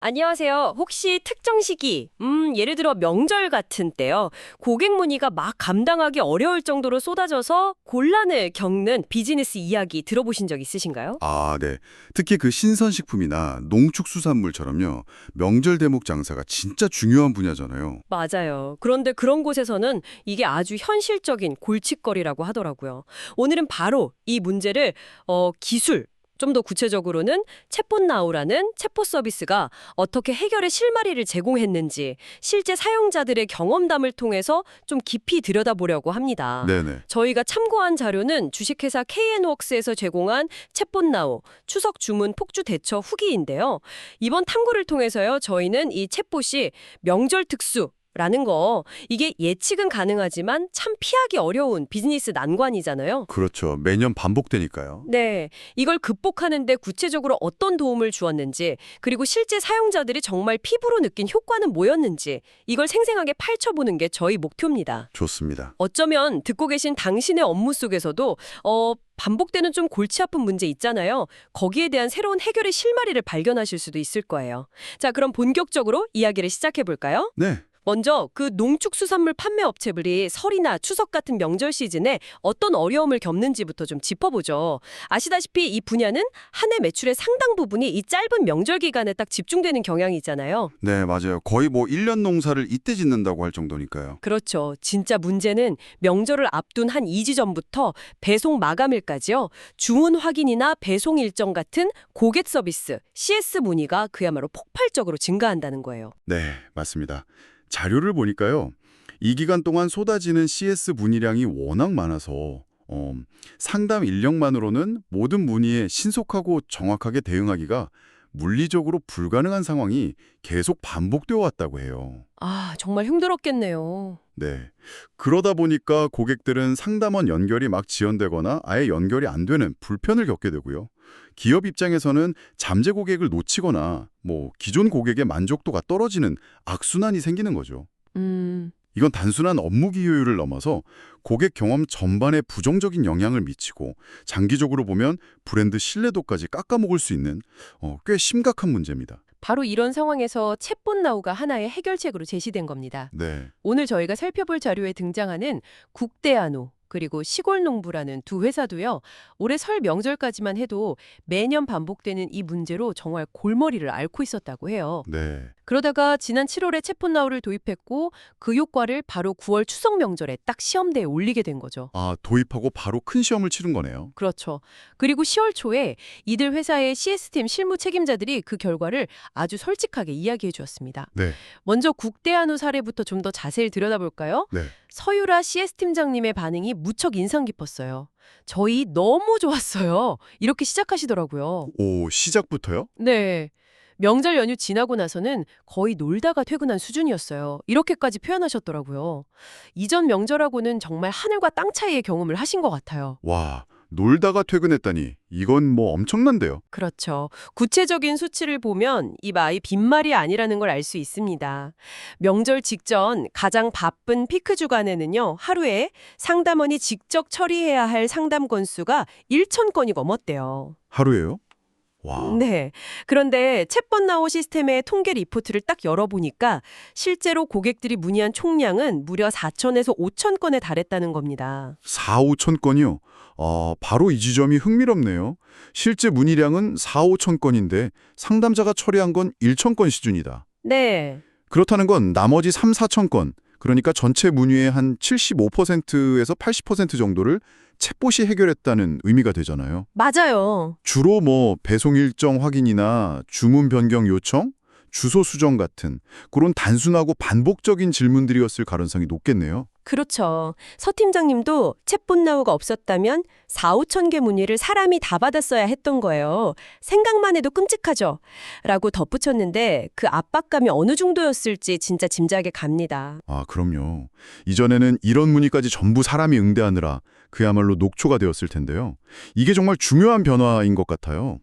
안녕하세요. 혹시 특정 시기, 예를 들어 명절 같은 때요. 고객 문의가 막 감당하기 어려울 정도로 쏟아져서 곤란을 겪는 비즈니스 이야기 들어보신 적 있으신가요? 아, 네. 특히 그 신선식품이나 농축수산물처럼요. 명절 대목 장사가 진짜 중요한 분야잖아요. 맞아요. 그런데 그런 곳에서는 이게 아주 현실적인 골칫거리라고 하더라고요. 오늘은 바로 이 문제를 기술, 좀 더 구체적으로는 챗봇나우라는 챗봇 서비스가 어떻게 해결의 실마리를 제공했는지 실제 사용자들의 경험담을 통해서 좀 깊이 들여다보려고 합니다. 네네. 저희가 참고한 자료는 주식회사 KN웍스에서 제공한 챗봇나우 추석 주문 폭주 대처 후기인데요. 이번 탐구를 통해서요, 저희는 이 챗봇이 명절 특수 라는 거, 이게 예측은 가능하지만 참 피하기 어려운 비즈니스 난관이잖아요. 그렇죠. 매년 반복되니까요. 네, 이걸 극복하는 데 구체적으로 어떤 도움을 주었는지, 그리고 실제 사용자들이 정말 피부로 느낀 효과는 뭐였는지, 이걸 생생하게 파헤쳐보는 게 저희 목표입니다. 좋습니다. 어쩌면 듣고 계신 당신의 업무 속에서도 반복되는 좀 골치 아픈 문제 있잖아요. 거기에 대한 새로운 해결의 실마리를 발견하실 수도 있을 거예요. 자, 그럼 본격적으로 이야기를 시작해 볼까요? 네. 먼저 그 농축수산물 판매 업체들이 설이나 추석 같은 명절 시즌에 어떤 어려움을 겪는지부터 좀 짚어보죠. 아시다시피 이 분야는 한 해 매출의 상당 부분이 이 짧은 명절 기간에 딱 집중되는 경향이 있잖아요. 네, 맞아요. 거의 뭐 1년 농사를 이때 짓는다고 할 정도니까요. 그렇죠. 진짜 문제는 명절을 앞둔 한 2주 전부터 배송 마감일까지요. 주문 확인이나 배송 일정 같은 고객 서비스, CS 문의가 그야말로 폭발적으로 증가한다는 거예요. 네, 맞습니다. 자료를 보니까요. 이 기간 동안 쏟아지는 CS 문의량이 워낙 많아서 상담 인력만으로는 모든 문의에 신속하고 정확하게 대응하기가 물리적으로 불가능한 상황이 계속 반복되어 왔다고 해요. 아, 정말 힘들었겠네요. 네. 그러다 보니까 고객들은 상담원 연결이 막 지연되거나 아예 연결이 안 되는 불편을 겪게 되고요. 기업 입장에서는 잠재 고객을 놓치거나 기존 고객의 만족도가 떨어지는 악순환이 생기는 거죠. 음, 이건 단순한 업무 기여율을 넘어서 고객 경험 전반에 부정적인 영향을 미치고 장기적으로 보면 브랜드 신뢰도까지 깎아먹을 수 있는 꽤 심각한 문제입니다. 바로 이런 상황에서 챗봇 나우가 하나의 해결책으로 제시된 겁니다. 네. 오늘 저희가 살펴볼 자료에 등장하는 국대한우 그리고 시골농부라는 두 회사도요. 올해 설 명절까지만 해도 매년 반복되는 이 문제로 정말 골머리를 앓고 있었다고 해요. 네. 그러다가 지난 7월에 챗봇나우를 도입했고 그 효과를 바로 9월 추석 명절에 딱 시험대에 올리게 된 거죠. 아, 도입하고 바로 큰 시험을 치른 거네요. 그렇죠. 그리고 10월 초에 이들 회사의 CS팀 실무 책임자들이 그 결과를 아주 솔직하게 이야기해 주었습니다. 네. 먼저 국대한우 사례부터 좀 더 자세히 들여다볼까요? 네. 서유라 CS팀장님의 반응이 무척 인상 깊었어요. 저희 너무 좋았어요. 이렇게 시작하시더라고요. 오, 시작부터요? 네. 명절 연휴 지나고 나서는 거의 놀다가 퇴근한 수준이었어요. 이렇게까지 표현하셨더라고요. 이전 명절하고는 정말 하늘과 땅 차이의 경험을 하신 것 같아요. 와, 놀다가 퇴근했다니 이건 엄청난데요. 그렇죠. 구체적인 수치를 보면 이 말이 빈말이 아니라는 걸 알 수 있습니다. 명절 직전 가장 바쁜 피크 주간에는요. 하루에 상담원이 직접 처리해야 할 상담 건수가 1,000건이 넘었대요. 하루에요? 와. 네. 그런데 챗봇 나우 시스템의 통계 리포트를 딱 열어보니까 실제로 고객들이 문의한 총량은 무려 4,000에서 5,000 건에 달했다는 겁니다. 4, 5천 건이요? 바로 이 지점이 흥미롭네요. 실제 문의량은 4, 5천 건인데 상담자가 처리한 건 1천 건 수준이다. 네. 그렇다는 건 나머지 3, 4천 건, 그러니까 전체 문의의 한 75%에서 80% 정도를 챗봇이 해결했다는 의미가 되잖아요. 맞아요. 주로 배송 일정 확인이나 주문 변경 요청, 주소 수정 같은 그런 단순하고 반복적인 질문들이었을 가능성이 높겠네요. 그렇죠. 서 팀장님도 챗봇 나우가 없었다면 4, 5천 개 문의를 사람이 다 받았어야 했던 거예요. 생각만 해도 끔찍하죠. 라고 덧붙였는데 그 압박감이 어느 정도였을지 진짜 짐작이 갑니다. 아, 그럼요. 이전에는 이런 문의까지 전부 사람이 응대하느라 그야말로 녹초가 되었을 텐데요. 이게 정말 중요한 변화인 것 같아요.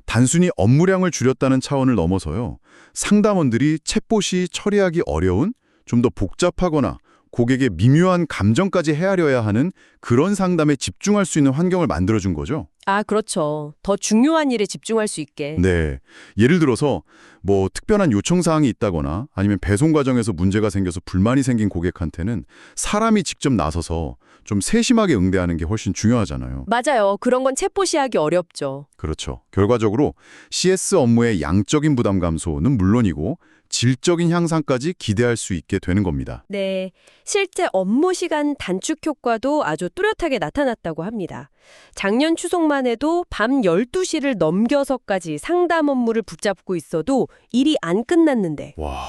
단순히 업무량을 줄였다는 차원을 넘어서요. 상담원들이 챗봇이 처리하기 어려운, 좀 더 복잡하거나 고객의 미묘한 감정까지 헤아려야 하는 그런 상담에 집중할 수 있는 환경을 만들어준 거죠. 아, 그렇죠. 더 중요한 일에 집중할 수 있게. 네. 예를 들어서 뭐 특별한 요청 사항이 있다거나 아니면 배송 과정에서 문제가 생겨서 불만이 생긴 고객한테는 사람이 직접 나서서 좀 세심하게 응대하는 게 훨씬 중요하잖아요. 맞아요. 그런 건 챗봇이 하기 어렵죠. 그렇죠. 결과적으로 CS 업무의 양적인 부담 감소는 물론이고 질적인 향상까지 기대할 수 있게 되는 겁니다. 네, 실제 업무 시간 단축 효과도 아주 뚜렷하게 나타났다고 합니다. 작년 추석만 해도 밤 12시를 넘겨서까지 상담 업무를 붙잡고 있어도 일이 안 끝났는데. 와,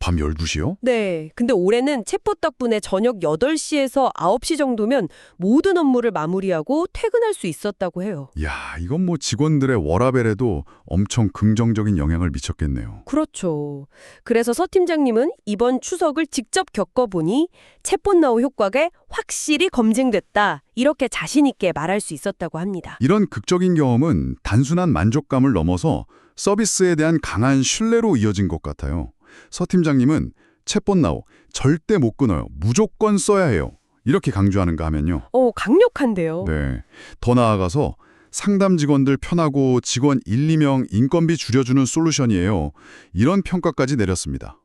밤 12시요? 네, 근데 올해는 챗봇 덕분에 저녁 8시에서 9시 정도면 모든 업무를 마무리하고 퇴근할 수 있었다고 해요. 야, 이건 뭐 직원들의 워라밸에도 엄청 긍정적인 영향을 미쳤겠네요. 그렇죠. 그래서 서 팀장님은 이번 추석을 직접 겪어보니 챗봇 나우 효과가 확실히 검증됐다. 이렇게 자신 있게 말할 수 있었다고 합니다. 이런 극적인 경험은 단순한 만족감을 넘어서 서비스에 대한 강한 신뢰로 이어진 것 같아요. 서 팀장님은 챗봇 나우 절대 못 끊어요. 무조건 써야 해요. 이렇게 강조하는가 하면요. 강력한데요. 네. 더 나아가서 상담 직원들 편하고 직원 1, 2명 인건비 줄여주는 솔루션이에요. 이런 평가까지 내렸습니다.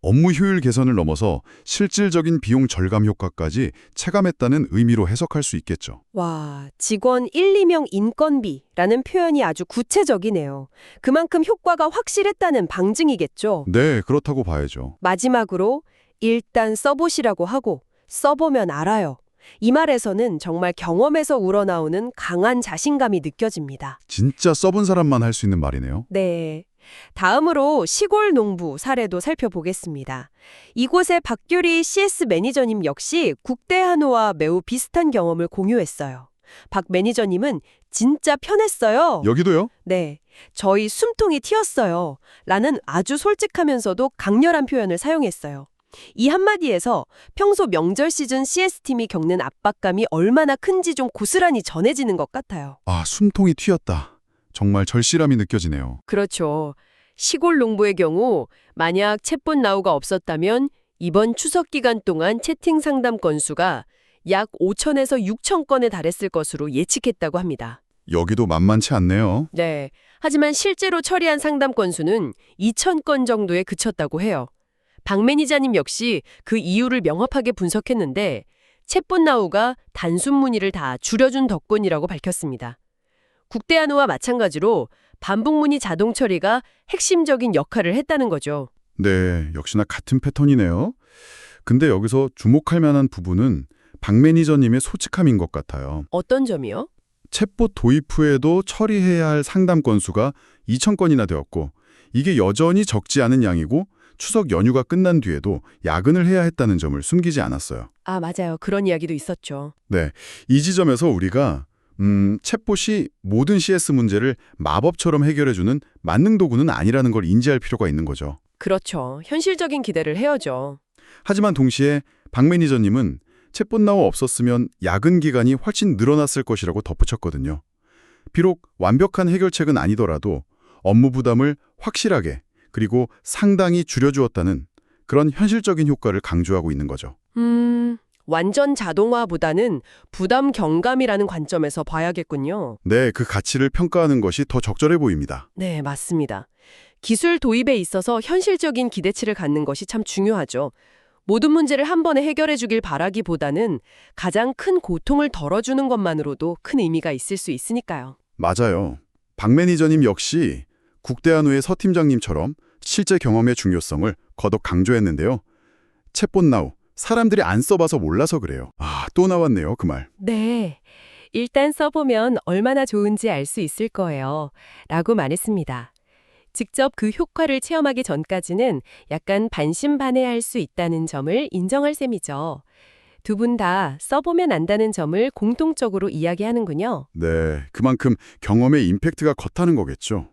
업무 효율 개선을 넘어서 실질적인 비용 절감 효과까지 체감했다는 의미로 해석할 수 있겠죠. 와, 직원 1, 2명 인건비라는 표현이 아주 구체적이네요. 그만큼 효과가 확실했다는 방증이겠죠. 네, 그렇다고 봐야죠. 마지막으로 일단 써보시라고 하고 써보면 알아요. 이 말에서는 정말 경험에서 우러나오는 강한 자신감이 느껴집니다. 진짜 써본 사람만 할 수 있는 말이네요. 네. 다음으로 시골 농부 사례도 살펴보겠습니다. 이곳의 박규리 CS 매니저님 역시 국대 한우와 매우 비슷한 경험을 공유했어요. 박 매니저님은 진짜 편했어요. 여기도요? 네. 저희 숨통이 튀었어요. 라는 아주 솔직하면서도 강렬한 표현을 사용했어요. 이 한마디에서 평소 명절 시즌 CS팀이 겪는 압박감이 얼마나 큰지 좀 고스란히 전해지는 것 같아요. 아, 숨통이 튀었다. 정말 절실함이 느껴지네요. 그렇죠. 시골 농부의 경우 만약 챗봇 나우가 없었다면 이번 추석 기간 동안 채팅 상담 건수가 약 5천에서 6천 건에 달했을 것으로 예측했다고 합니다. 여기도 만만치 않네요. 네. 하지만 실제로 처리한 상담 건수는 2천 건 정도에 그쳤다고 해요. 박 매니저님 역시 그 이유를 명확하게 분석했는데 챗봇 나우가 단순 문의를 다 줄여준 덕분이라고 밝혔습니다. 국대 한우와 마찬가지로 반복 문의 자동 처리가 핵심적인 역할을 했다는 거죠. 네, 역시나 같은 패턴이네요. 근데 여기서 주목할 만한 부분은 박 매니저님의 솔직함인 것 같아요. 어떤 점이요? 챗봇 도입 후에도 처리해야 할 상담 건수가 2,000건이나 되었고 이게 여전히 적지 않은 양이고 추석 연휴가 끝난 뒤에도 야근을 해야 했다는 점을 숨기지 않았어요. 아, 맞아요. 그런 이야기도 있었죠. 네, 이 지점에서 우리가 챗봇이 모든 CS 문제를 마법처럼 해결해주는 만능 도구는 아니라는 걸 인지할 필요가 있는 거죠. 그렇죠. 현실적인 기대를 해야죠. 하지만 동시에 박 매니저님은 챗봇 나우 없었으면 야근 기간이 훨씬 늘어났을 것이라고 덧붙였거든요. 비록 완벽한 해결책은 아니더라도 업무 부담을 확실하게 그리고 상당히 줄여주었다는 그런 현실적인 효과를 강조하고 있는 거죠. 완전 자동화보다는 부담 경감이라는 관점에서 봐야겠군요. 네, 그 가치를 평가하는 것이 더 적절해 보입니다. 네, 맞습니다. 기술 도입에 있어서 현실적인 기대치를 갖는 것이 참 중요하죠. 모든 문제를 한 번에 해결해 주길 바라기보다는 가장 큰 고통을 덜어주는 것만으로도 큰 의미가 있을 수 있으니까요. 맞아요. 박 매니저님 역시 국대 한우의 서 팀장님처럼 실제 경험의 중요성을 거듭 강조했는데요. 챗봇 나우, 사람들이 안 써봐서 몰라서 그래요. 아, 또 나왔네요, 그 말. 네. 일단 써보면 얼마나 좋은지 알 수 있을 거예요. 라고 말했습니다. 직접 그 효과를 체험하기 전까지는 약간 반신반의할 수 있다는 점을 인정할 셈이죠. 두 분 다 써보면 안다는 점을 공통적으로 이야기하는군요. 네, 그만큼 경험의 임팩트가 컸다는 거겠죠.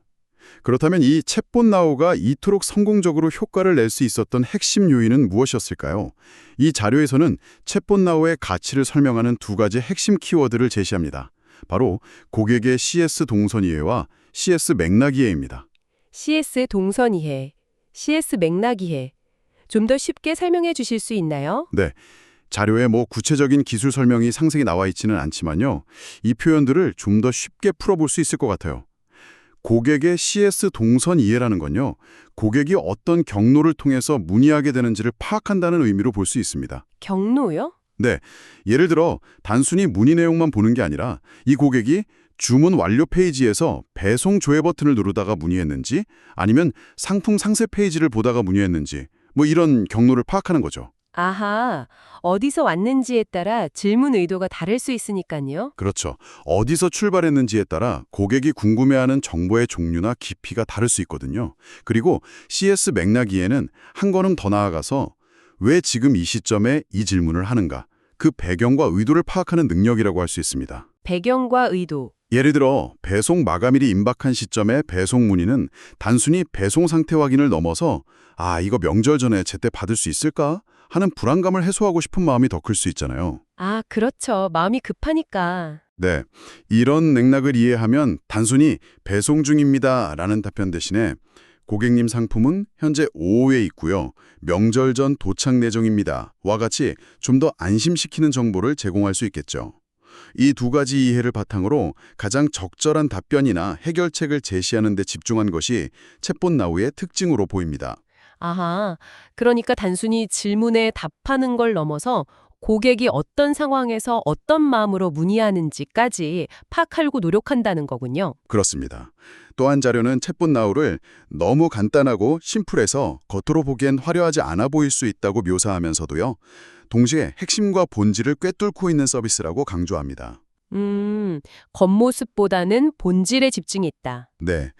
그렇다면 이 챗봇 나우가 이토록 성공적으로 효과를 낼 수 있었던 핵심 요인은 무엇이었을까요? 이 자료에서는 챗봇 나우의 가치를 설명하는 두 가지 핵심 키워드를 제시합니다. 바로 고객의 CS 동선 이해와 CS 맥락 이해입니다. CS 동선 이해, CS 맥락 이해. 좀 더 쉽게 설명해 주실 수 있나요? 네, 자료에 뭐 구체적인 기술 설명이 상세히 나와 있지는 않지만요. 이 표현들을 좀 더 쉽게 풀어볼 수 있을 것 같아요. 고객의 CS 동선 이해라는 건요, 고객이 어떤 경로를 통해서 문의하게 되는지를 파악한다는 의미로 볼 수 있습니다. 경로요? 네, 예를 들어 단순히 문의 내용만 보는 게 아니라 이 고객이 주문 완료 페이지에서 배송 조회 버튼을 누르다가 문의했는지 아니면 상품 상세 페이지를 보다가 문의했는지 뭐 이런 경로를 파악하는 거죠. 아하, 어디서 왔는지에 따라 질문 의도가 다를 수 있으니까요. 그렇죠. 어디서 출발했는지에 따라 고객이 궁금해하는 정보의 종류나 깊이가 다를 수 있거든요. 그리고 CS 맥락 이해는 한 걸음 더 나아가서 왜 지금 이 시점에 이 질문을 하는가, 그 배경과 의도를 파악하는 능력이라고 할 수 있습니다. 배경과 의도. 예를 들어 배송 마감일이 임박한 시점의 배송 문의는 단순히 배송 상태 확인을 넘어서 이거 명절 전에 제때 받을 수 있을까? 하는 불안감을 해소하고 싶은 마음이 더 클 수 있잖아요. 아, 그렇죠. 마음이 급하니까. 네, 이런 맥락을 이해하면 단순히 배송 중입니다 라는 답변 대신에 고객님 상품은 현재 5호에 있고요. 명절 전 도착 예정입니다. 와 같이 좀 더 안심시키는 정보를 제공할 수 있겠죠. 이 두 가지 이해를 바탕으로 가장 적절한 답변이나 해결책을 제시하는 데 집중한 것이 챗봇 나우의 특징으로 보입니다. 아하, 그러니까 단순히 질문에 답하는 걸 넘어서 고객이 어떤 상황에서 어떤 마음으로 문의하는지까지 파악하려고 노력한다는 거군요. 그렇습니다. 또 한 자료는 챗봇 나우를 너무 간단하고 심플해서 겉으로 보기엔 화려하지 않아 보일 수 있다고 묘사하면서도요, 동시에 핵심과 본질을 꿰뚫고 있는 서비스라고 강조합니다. 겉모습보다는 본질에 집중이 있다. 네,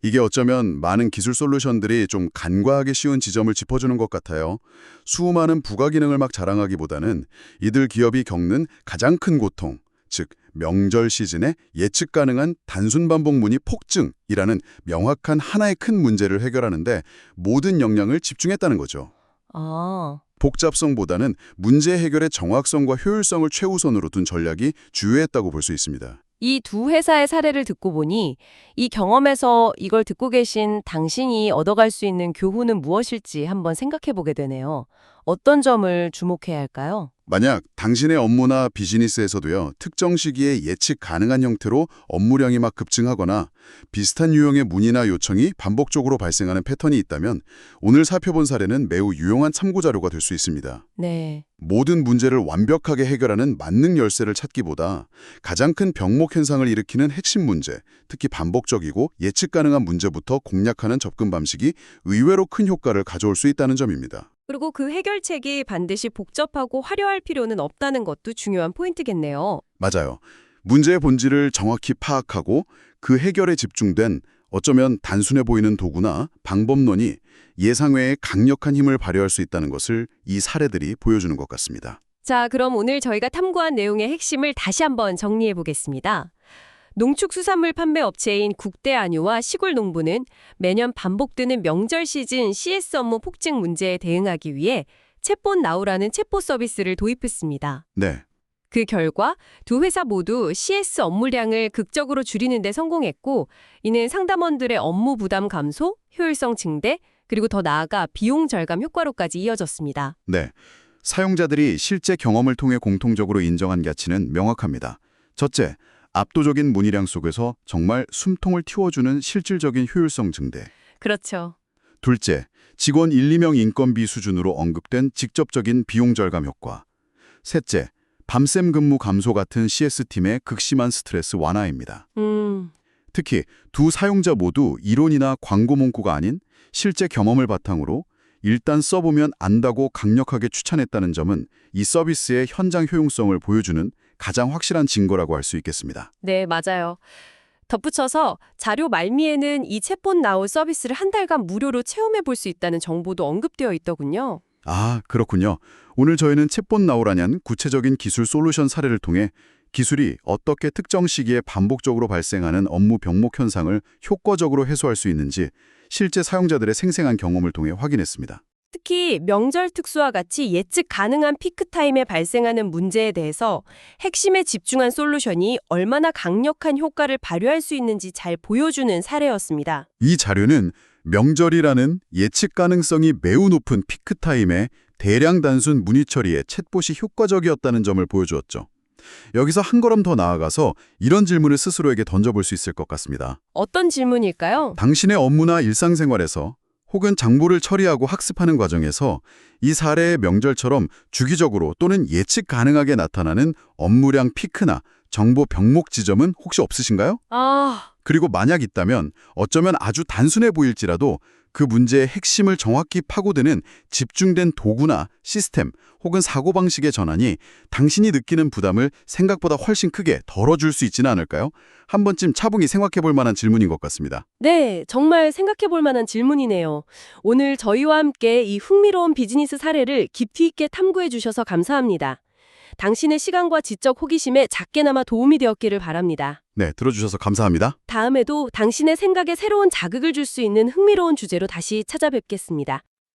이게 어쩌면 많은 기술 솔루션들이 좀 간과하기 쉬운 지점을 짚어주는 것 같아요. 수많은 부가 기능을 막 자랑하기보다는 이들 기업이 겪는 가장 큰 고통, 즉 명절 시즌에 예측 가능한 단순 반복 문의 폭증이라는 명확한 하나의 큰 문제를 해결하는데 모든 역량을 집중했다는 거죠. 아, 복잡성보다는 문제 해결의 정확성과 효율성을 최우선으로 둔 전략이 주요했다고 볼 수 있습니다. 이 두 회사의 사례를 듣고 보니 이 경험에서 이걸 듣고 계신 당신이 얻어갈 수 있는 교훈은 무엇일지 한번 생각해 보게 되네요. 어떤 점을 주목해야 할까요? 만약 당신의 업무나 비즈니스에서도요, 특정 시기에 예측 가능한 형태로 업무량이 막 급증하거나 비슷한 유형의 문의나 요청이 반복적으로 발생하는 패턴이 있다면 오늘 살펴본 사례는 매우 유용한 참고 자료가 될 수 있습니다. 네. 모든 문제를 완벽하게 해결하는 만능 열쇠를 찾기보다 가장 큰 병목 현상을 일으키는 핵심 문제, 특히 반복적이고 예측 가능한 문제부터 공략하는 접근 방식이 의외로 큰 효과를 가져올 수 있다는 점입니다. 그리고 그 해결책이 반드시 복잡하고 화려할 필요는 없다는 것도 중요한 포인트겠네요. 맞아요. 문제의 본질을 정확히 파악하고 그 해결에 집중된 어쩌면 단순해 보이는 도구나 방법론이 예상 외의 강력한 힘을 발휘할 수 있다는 것을 이 사례들이 보여주는 것 같습니다. 자, 그럼 오늘 저희가 탐구한 내용의 핵심을 다시 한번 정리해 보겠습니다. 농축수산물 판매 업체인 국대안유와 시골농부는 매년 반복되는 명절 시즌 CS 업무 폭증 문제에 대응하기 위해 챗봇 나우라는 챗봇 서비스를 도입했습니다. 네, 그 결과 두 회사 모두 CS 업무량을 극적으로 줄이는 데 성공했고, 이는 상담원들의 업무 부담 감소, 효율성 증대, 그리고 더 나아가 비용 절감 효과로까지 이어졌습니다. 네. 사용자들이 실제 경험을 통해 공통적으로 인정한 가치는 명확합니다. 첫째, 압도적인 문의량 속에서 정말 숨통을 틔워주는 실질적인 효율성 증대. 그렇죠. 둘째, 직원 1, 2명 인건비 수준으로 언급된 직접적인 비용 절감 효과. 셋째, 밤샘 근무 감소 같은 CS팀의 극심한 스트레스 완화입니다. 특히 두 사용자 모두 이론이나 광고 문구가 아닌 실제 경험을 바탕으로 일단 써보면 안다고 강력하게 추천했다는 점은 이 서비스의 현장 효용성을 보여주는 가장 확실한 증거라고 할 수 있겠습니다. 네, 맞아요. 덧붙여서 자료 말미에는 이 챗봇 나우 서비스를 한 달간 무료로 체험해 볼 수 있다는 정보도 언급되어 있더군요. 아, 그렇군요. 오늘 저희는 챗봇 나오라는 구체적인 기술 솔루션 사례를 통해 기술이 어떻게 특정 시기에 반복적으로 발생하는 업무 병목 현상을 효과적으로 해소할 수 있는지 실제 사용자들의 생생한 경험을 통해 확인했습니다. 특히 명절 특수와 같이 예측 가능한 피크타임에 발생하는 문제에 대해서 핵심에 집중한 솔루션이 얼마나 강력한 효과를 발휘할 수 있는지 잘 보여주는 사례였습니다. 이 자료는 명절이라는 예측 가능성이 매우 높은 피크타임에 대량 단순 문의 처리에 챗봇이 효과적이었다는 점을 보여주었죠. 여기서 한 걸음 더 나아가서 이런 질문을 스스로에게 던져볼 수 있을 것 같습니다. 어떤 질문일까요? 당신의 업무나 일상생활에서 혹은 장보를 처리하고 학습하는 과정에서 이 사례의 명절처럼 주기적으로 또는 예측 가능하게 나타나는 업무량 피크나 정보 병목 지점은 혹시 없으신가요? 아, 그리고 만약 있다면 어쩌면 아주 단순해 보일지라도 그 문제의 핵심을 정확히 파고드는 집중된 도구나 시스템 혹은 사고방식의 전환이 당신이 느끼는 부담을 생각보다 훨씬 크게 덜어줄 수 있지는 않을까요? 한 번쯤 차분히 생각해 볼 만한 질문인 것 같습니다. 네, 정말 생각해 볼 만한 질문이네요. 오늘 저희와 함께 이 흥미로운 비즈니스 사례를 깊이 있게 탐구해 주셔서 감사합니다. 당신의 시간과 지적 호기심에 작게나마 도움이 되었기를 바랍니다. 네, 들어주셔서 감사합니다. 다음에도 당신의 생각에 새로운 자극을 줄 수 있는 흥미로운 주제로 다시 찾아뵙겠습니다.